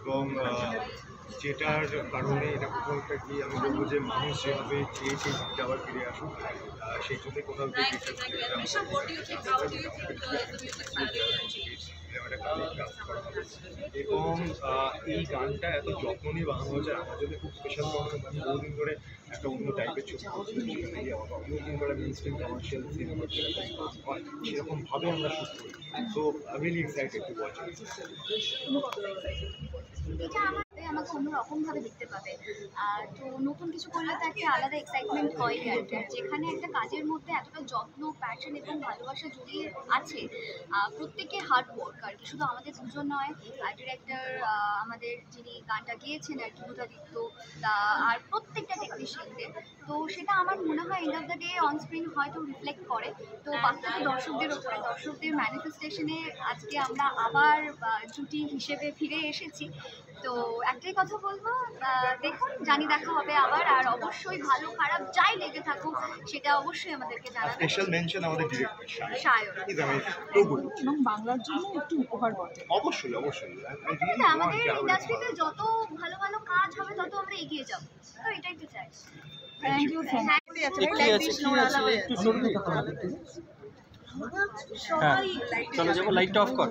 এবং যেটার কারণে এটা কোথাও একটা কি আমি বলবো যে মানুষ যেভাবে চেয়েছে গানটা আবার ফিরে আসুক, সেই জন্য কোথাও গিয়ে এবং এই গানটা এত যত্ন নিয়ে বানানো হয়েছে আমার জন্য খুব স্পেশাল। আমি বহুদিন ধরে একটা অন্য টাইপের ছবি করছিলাম, সেখানে গিয়ে আমার অন্যদিন ধরে মেইন স্ট্রিম কমার্শিয়াল সিনেমা সেরকমভাবে আমরা শুট করি। তো আমি really excited to watch it. এটা আমাকে অন্যরকমভাবে দেখতে পাবে। তো নতুন কিছু করলে তো একটা আলাদা এক্সাইটমেন্ট হয় আর কি। যেখানে একটা কাজের মধ্যে এতটা যত্ন, প্যাশন এবং ভালোবাসা জড়িয়ে আছে, প্রত্যেকে হার্ড ওয়ার্ক আর কি। শুধু আমাদের দুজন নয়, ডিরেক্টর, আমাদের যিনি গানটা গেয়েছেন আর কি বুধাদিত্য, আর প্রত্যেকটা টেকনিশিয়ানদের। তো সেটা আমার মনে হয় end of the day on screen হয়তো রিফ্লেক্ট করে। তো বাকিটা তো দর্শকদের ওপরে, দর্শকদের ম্যানিফেস্টেশনে আজকে আমরা আবার জুটি হিসেবে ফিরে এসেছি। তো একটাই কথা বলবো, দেখুন, জানি দেখা হবে আবার। আর অবশ্যই ভালো খারাপ যাই লেগে থাকুক সেটা অবশ্যই আমাদেরকে জানাবেন। স্পেশাল মেনশন আমাদের ডিরেক্টর সায়ন। এবং বাংলার জন্য একটু উপহার বটে। অবশ্যই অবশ্যই আমাদের ইন্ডাস্ট্রিতে যত ভালো ভালো কাজ হবে তত আমরা এগিয়ে যাব। তো এটাই তো চাই। Thank you so much. চলো যাবো, লাইটটা অফ কর।